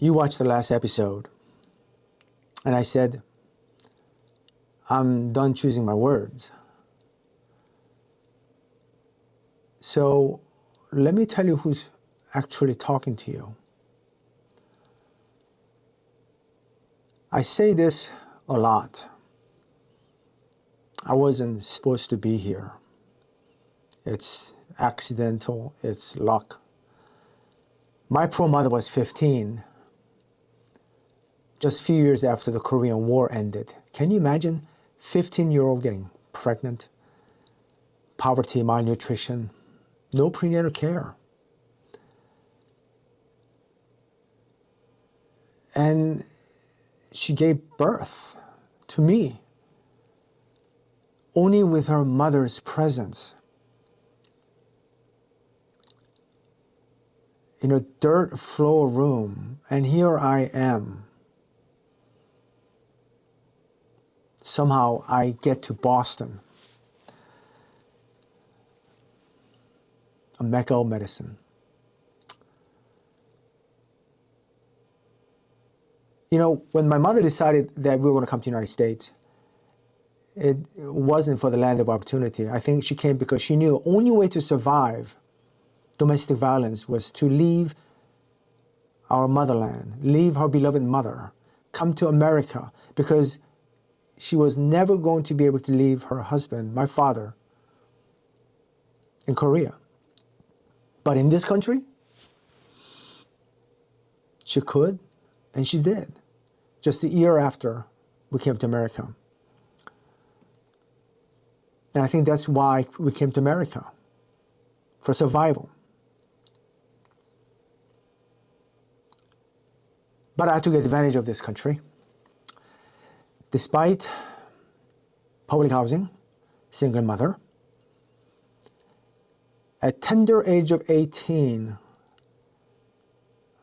you watched the last episode, and I said, I'm done choosing my words. So let me tell you who's actually talking to you. I say this a lot. I wasn't supposed to be here. It's accidental, it's luck. My poor mother was 15, just a few years after the Korean War ended. Can you imagine 15-year-old getting pregnant, poverty, malnutrition, no prenatal care? And she gave birth to me only with her mother's presence. In a dirt floor room, and here I am. Somehow I get to Boston, a mecca of medicine. You know, when my mother decided that we were going to come to the United States, it wasn't for the land of opportunity. I think she came because she knew the only way to survive domestic violence was to leave our motherland, leave her beloved mother, come to America, because she was never going to be able to leave her husband, my father, in Korea. But in this country, she could, and she did, just a year after we came to America. And I think that's why we came to America, for survival. But I took advantage of this country. Despite public housing, single mother, at tender age of 18,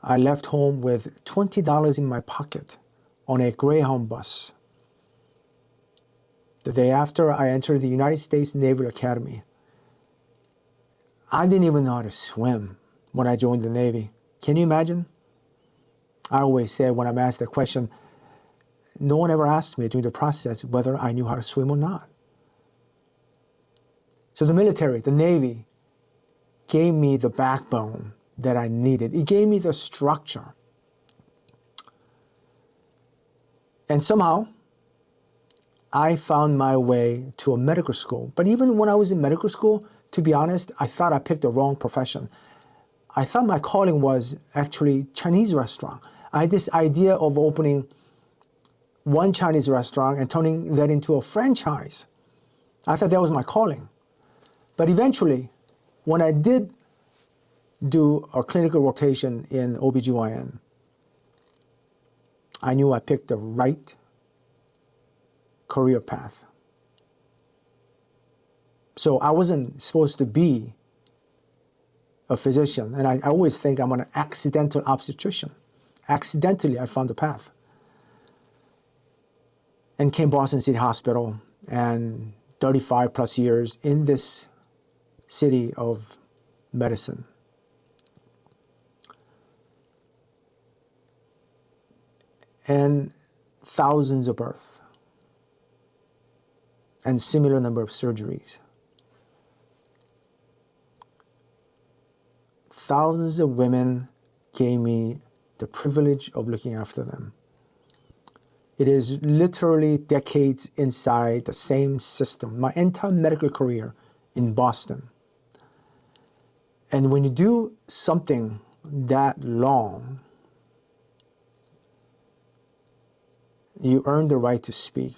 I left home with $20 in my pocket on a Greyhound bus. The day after, I entered the United States Naval Academy. I didn't even know how to swim when I joined the Navy. Can you imagine? I always say when I'm asked that question, no one ever asked me during the process whether I knew how to swim or not. So the military, the Navy, gave me the backbone that I needed. It gave me the structure. And somehow, I found my way to a medical school. But even when I was in medical school, to be honest, I thought I picked the wrong profession. I thought my calling was actually Chinese restaurant. I had this idea of opening one Chinese restaurant and turning that into a franchise. I thought that was my calling. But eventually, when I did do a clinical rotation in OB-GYN, I knew I picked the right career path. So I wasn't supposed to be a physician, and I always think I'm an accidental obstetrician. Accidentally, I found the path. And came Boston City Hospital, and 35 plus years in this city of medicine. And thousands of births, and similar number of surgeries. Thousands of women gave me the privilege of looking after them. It is literally decades inside the same system, my entire medical career in Boston. And when you do something that long, you earn the right to speak.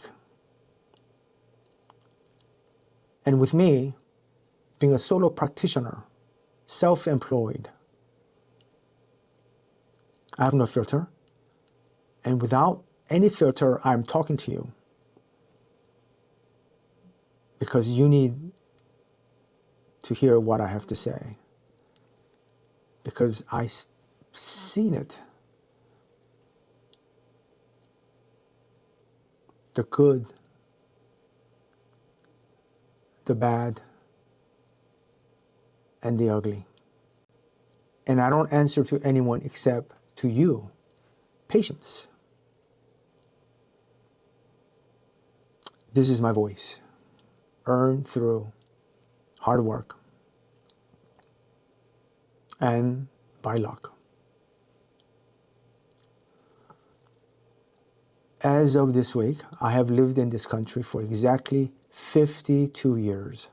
And with me, being a solo practitioner, self-employed, I have no filter. And without any filter, I'm talking to you. Because you need to hear what I have to say. Because I've seen it. The good, the bad, and the ugly. And I don't answer to anyone except to you, patience. This is my voice, earned through hard work and by luck. As of this week, I have lived in this country for exactly 52 years.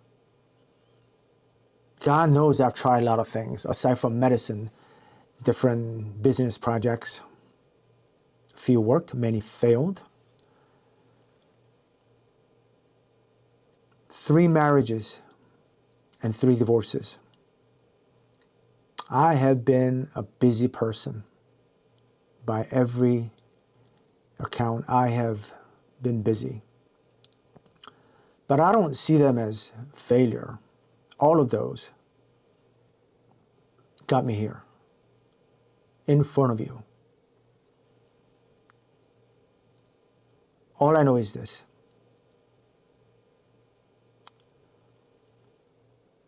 God knows I've tried a lot of things, aside from medicine, different business projects. Few worked, many failed. 3 marriages and 3 divorces. I have been a busy person. By every account, I have been busy. But I don't see them as failure. All of those got me here, in front of you. All I know is this.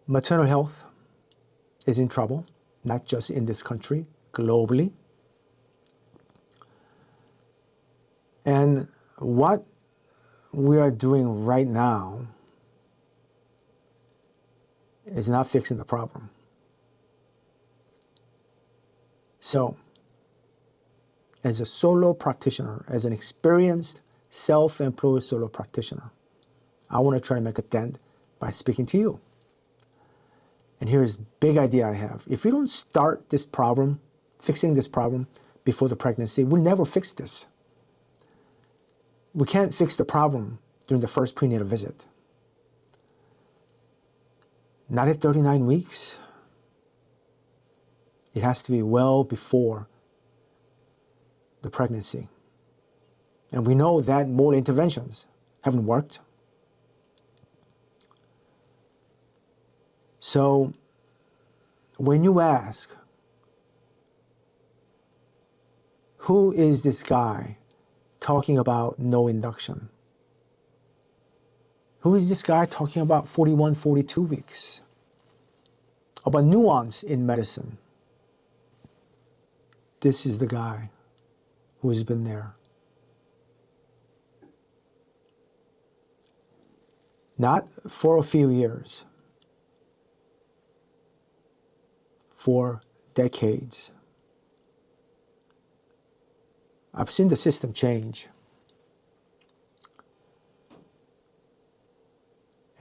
Maternal health is in trouble, not just in this country, globally. And what we are doing right now is not fixing the problem. So, as a solo practitioner, as an experienced self-employed solo practitioner, I want to try to make a dent by speaking to you. And here's a big idea I have. If we don't start this problem, fixing this problem before the pregnancy, we'll never fix this. We can't fix the problem during the first prenatal visit. Not at 39 weeks. It has to be well before the pregnancy. And we know that more interventions haven't worked. So when you ask, who is this guy talking about no induction? Who is this guy talking about 41, 42 weeks? About nuance in medicine. This is the guy who has been there. Not for a few years, for decades. I've seen the system change.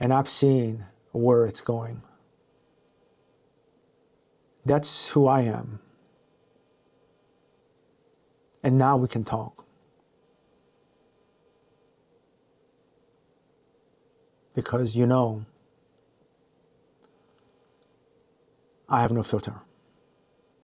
And I've seen where it's going. That's who I am. And now we can talk. Because you know, I have no filter.